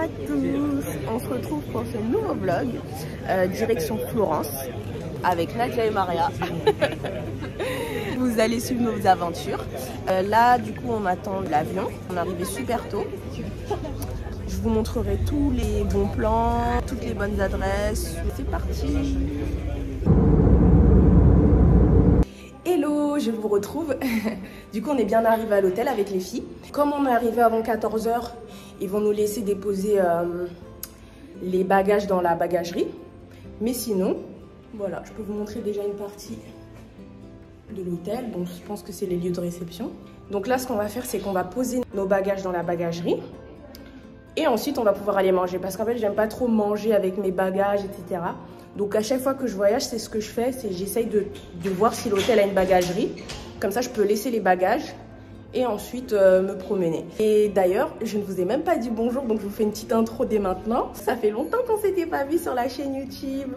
à tous, on se retrouve pour ce nouveau vlog, direction Florence, avec Nadia et Maria. Vous allez suivre nos aventures. Là, du coup, on attend l'avion, on est arrivé super tôt. Je vous montrerai tous les bons plans, toutes les bonnes adresses. C'est parti! Hello, je vous retrouve. Du coup, on est bien arrivé à l'hôtel avec les filles. Comme on est arrivé avant 14 h, ils vont nous laisser déposer les bagages dans la bagagerie. Mais sinon, voilà, je peux vous montrer déjà une partie de l'hôtel. Bon, je pense que c'est les lieux de réception. Donc là, ce qu'on va faire, c'est qu'on va poser nos bagages dans la bagagerie. Et ensuite, on va pouvoir aller manger. Parce qu'en fait, j'aime pas trop manger avec mes bagages, etc. Donc à chaque fois que je voyage, c'est ce que je fais. C'est j'essaye de voir si l'hôtel a une bagagerie. Comme ça, je peux laisser les bagages et ensuite me promener. Et d'ailleurs, je ne vous ai même pas dit bonjour. Donc je vous fais une petite intro dès maintenant. Ça fait longtemps qu'on ne s'était pas vu sur la chaîne YouTube.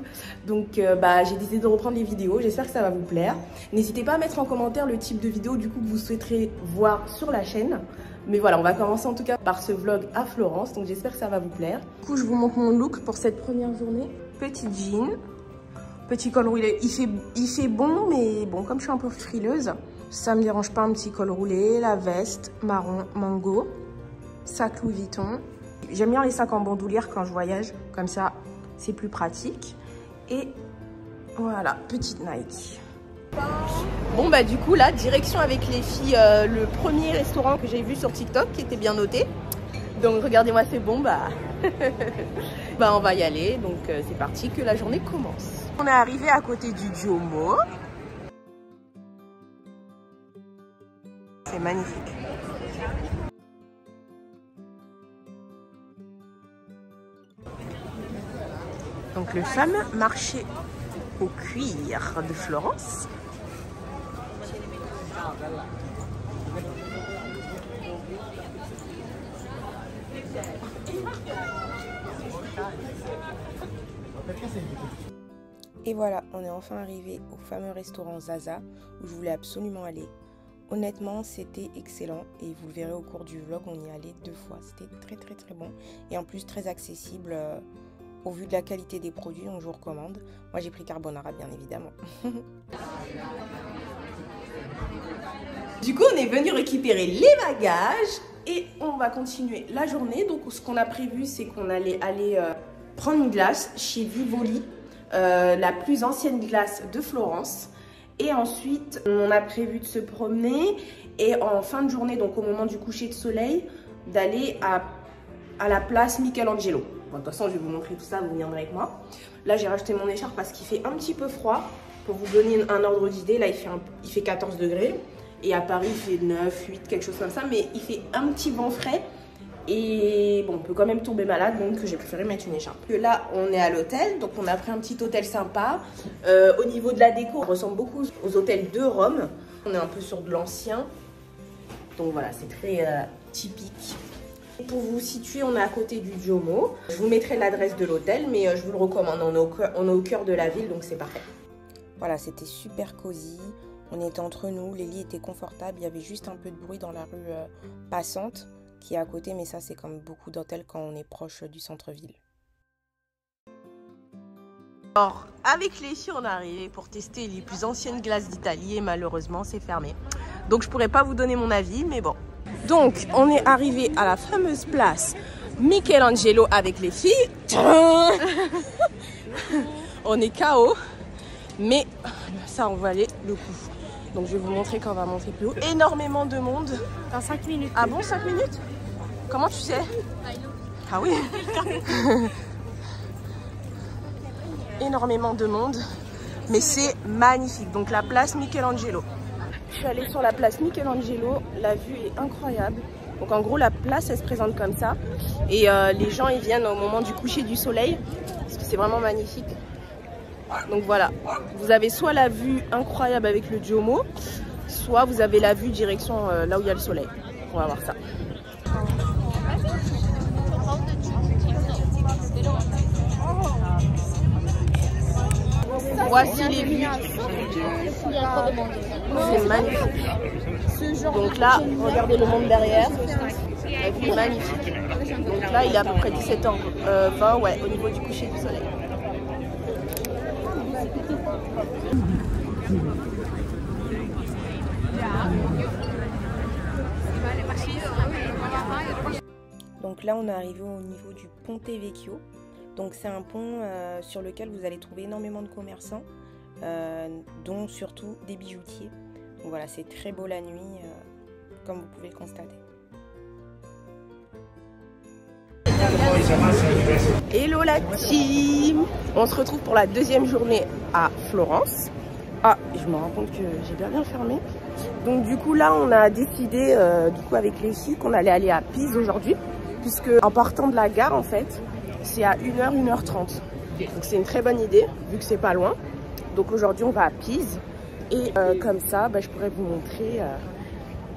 Donc j'ai décidé de reprendre les vidéos. J'espère que ça va vous plaire. N'hésitez pas à mettre en commentaire le type de vidéo du coup que vous souhaiterez voir sur la chaîne. Mais voilà, on va commencer en tout cas par ce vlog à Florence, donc j'espère que ça va vous plaire. Du coup, je vous montre mon look pour cette première journée. Petit jean, petit col roulé. Il fait bon, mais bon, comme je suis un peu frileuse, ça me dérange pas un petit col roulé, la veste marron mango, sac Louis Vuitton. J'aime bien les sacs en bandoulière quand je voyage, comme ça, c'est plus pratique. Et voilà, petite Nike. Bon bah du coup là, direction avec les filles, le premier restaurant que j'ai vu sur TikTok qui était bien noté. Donc regardez-moi ces bons, on va y aller, donc c'est parti, que la journée commence. On est arrivé à côté du Duomo. C'est magnifique. Donc le fameux marché au cuir de Florence. Et voilà, on est enfin arrivé au fameux restaurant Zaza où je voulais absolument aller. Honnêtement, c'était excellent et vous le verrez au cours du vlog, on y est allé 2 fois. C'était très bon et en plus très accessible au vu de la qualité des produits, donc je vous recommande. Moi j'ai pris carbonara bien évidemment. Du coup, on est venu récupérer les bagages et on va continuer la journée. Donc, ce qu'on a prévu, c'est qu'on allait aller prendre une glace chez Vivoli, la plus ancienne glace de Florence. Et ensuite, on a prévu de se promener et en fin de journée, donc au moment du coucher de soleil, d'aller à la place Michelangelo. Bon, de toute façon, je vais vous montrer tout ça, vous viendrez avec moi. Là, j'ai racheté mon écharpe parce qu'il fait un petit peu froid. Pour vous donner un ordre d'idée, là, il fait 14 degrés. Et à Paris, il fait 9, 8, quelque chose comme ça. Mais il fait un petit vent frais. Et bon, on peut quand même tomber malade. Donc, j'ai préféré mettre une écharpe. Là, on est à l'hôtel. Donc, on a pris un petit hôtel sympa. Au niveau de la déco, on ressemble beaucoup aux hôtels de Rome. On est un peu sur de l'ancien. Donc, voilà, c'est très typique. Pour vous situer, on est à côté du Duomo. Je vous mettrai l'adresse de l'hôtel. Mais je vous le recommande. On est au cœur de la ville. Donc, c'est parfait. Voilà, c'était super cosy. On était entre nous, les lits étaient confortables. Il y avait juste un peu de bruit dans la rue passante qui est à côté, mais ça c'est comme beaucoup d'hôtels quand on est proche du centre-ville. Alors, avec les filles, on est arrivé pour tester les plus anciennes glaces d'Italie et malheureusement c'est fermé. Donc je pourrais pas vous donner mon avis, mais bon. Donc on est arrivé à la fameuse place Michelangelo avec les filles. On est KO, mais ça en valait le coup. Donc je vais vous montrer quand on va monter plus haut. Énormément de monde. Dans 5 minutes. Ah bon, 5 minutes? Comment tu sais? Ah oui. Énormément de monde. Mais c'est magnifique. Donc la place Michelangelo. Je suis allée sur la place Michelangelo. La vue est incroyable. Donc en gros la place elle se présente comme ça. Et les gens ils viennent au moment du coucher du soleil. Parce que c'est vraiment magnifique. Donc voilà, vous avez soit la vue incroyable avec le Duomo, soit vous avez la vue direction là où il y a le soleil. On va voir ça. Voici les vues. C'est magnifique. Donc là, regardez le monde derrière. La vue est magnifique. Donc là, il est à peu près 17h20, ouais, au niveau du coucher du soleil. Donc là, on est arrivé au niveau du Ponte Vecchio. Donc c'est un pont sur lequel vous allez trouver énormément de commerçants, dont surtout des bijoutiers. Donc voilà, c'est très beau la nuit, comme vous pouvez le constater. Hello la team! On se retrouve pour la deuxième journée à Florence. Ah, je me rends compte que j'ai bien fermé. Donc du coup là, on a décidé du coup avec les filles qu'on allait aller à Pise aujourd'hui, puisque en partant de la gare en fait, c'est à 1h, 1h30. Donc c'est une très bonne idée, vu que c'est pas loin. Donc aujourd'hui on va à Pise. Et comme ça, je pourrais vous montrer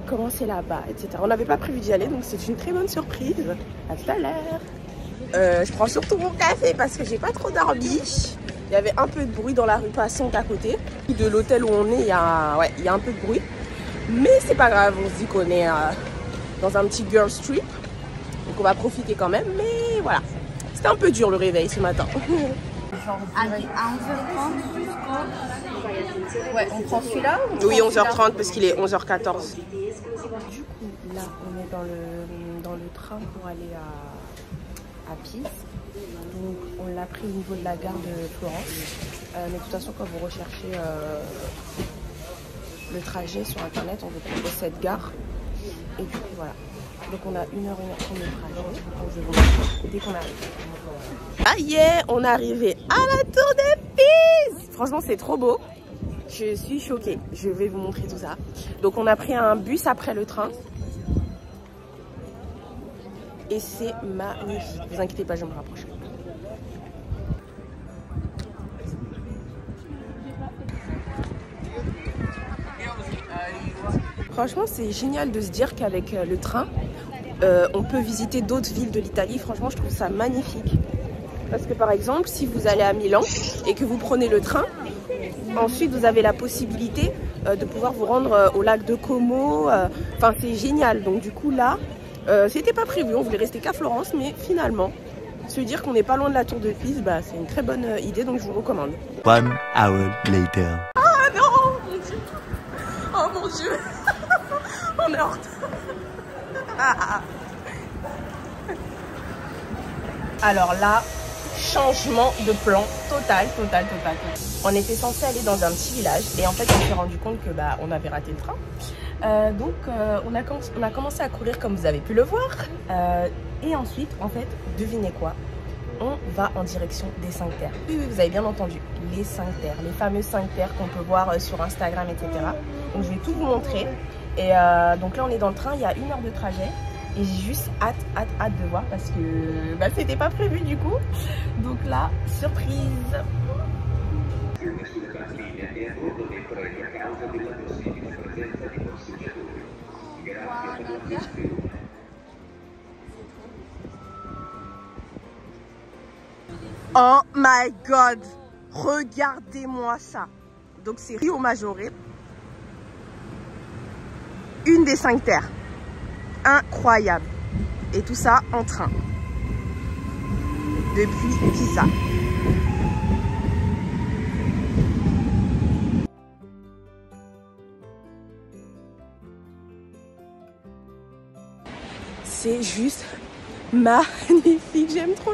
comment c'est là-bas, etc. On n'avait pas prévu d'y aller, donc c'est une très bonne surprise. À tout à l'heure. Je prends surtout mon café parce que j'ai pas trop dormi. Il y avait un peu de bruit dans la rue passante à côté. De l'hôtel où on est, il y a un peu de bruit. Mais c'est pas grave, on se dit qu'on est dans un petit girls trip. Donc on va profiter quand même, mais voilà. C'était un peu dur le réveil ce matin. À 11h30 jusqu'au... Ouais, on prend celui-là? Oui, 11h30 parce qu'il est 11h14. Du coup, là, on est dans le train pour aller à Pise. Donc, on l'a pris au niveau de la gare de Florence. Mais de toute façon, quand vous recherchez le trajet sur Internet, on vous trouve cette gare. Et du coup, voilà. Donc, on a 1h, 1h30 de trajet. Donc, je vais vous montrer dès qu'on arrive. Ah yeah, on est arrivé à la tour de Pise. Franchement, c'est trop beau. Je suis choquée. Je vais vous montrer tout ça. Donc, on a pris un bus après le train. Et c'est magnifique. Ne vous inquiétez pas, je vais me rapprocher. Franchement, c'est génial de se dire qu'avec le train, on peut visiter d'autres villes de l'Italie. Franchement, je trouve ça magnifique. Parce que par exemple, si vous allez à Milan et que vous prenez le train, ensuite vous avez la possibilité de pouvoir vous rendre au lac de Como. Enfin, c'est génial. Donc du coup là, c'était pas prévu, on voulait rester qu'à Florence, mais finalement, se dire qu'on n'est pas loin de la tour de Pise, c'est une très bonne idée, donc je vous recommande. 1 hour later. Ah non, mon Dieu. Oh mon Dieu. On est en retard. Alors là, changement de plan total. On était censé aller dans un petit village et en fait on s'est rendu compte que on avait raté le train. Donc on a commencé à courir comme vous avez pu le voir. Et ensuite, en fait, devinez quoi? On va en direction des 5 terres. Oui, vous avez bien entendu, les 5 terres, les fameuses 5 terres qu'on peut voir sur Instagram, etc. Donc je vais tout vous montrer. Et donc là on est dans le train, il y a 1 heure de trajet. Et j'ai juste hâte de voir parce que c'était pas prévu du coup. Donc là, surprise. Oh my god, regardez-moi ça. Donc c'est Rio Maggiore, une des 5 terres. Incroyable. Et tout ça en train. Depuis Pisa. C'est juste magnifique. J'aime trop.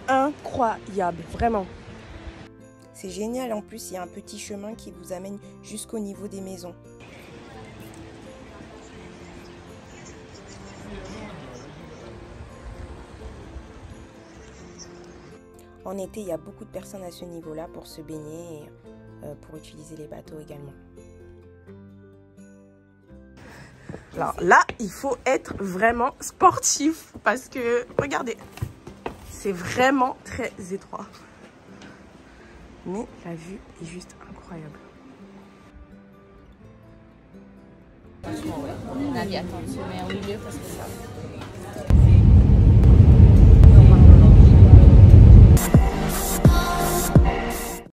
Incroyable, vraiment. C'est génial. En plus, il y a un petit chemin qui vous amène jusqu'au niveau des maisons. En été, il y a beaucoup de personnes à ce niveau-là pour se baigner et pour utiliser les bateaux également. Alors là, il faut être vraiment sportif parce que, regardez, c'est vraiment très étroit. Mais la vue est juste incroyable. Franchement, ouais. On a dit, attends, je mets au milieu parce que ça...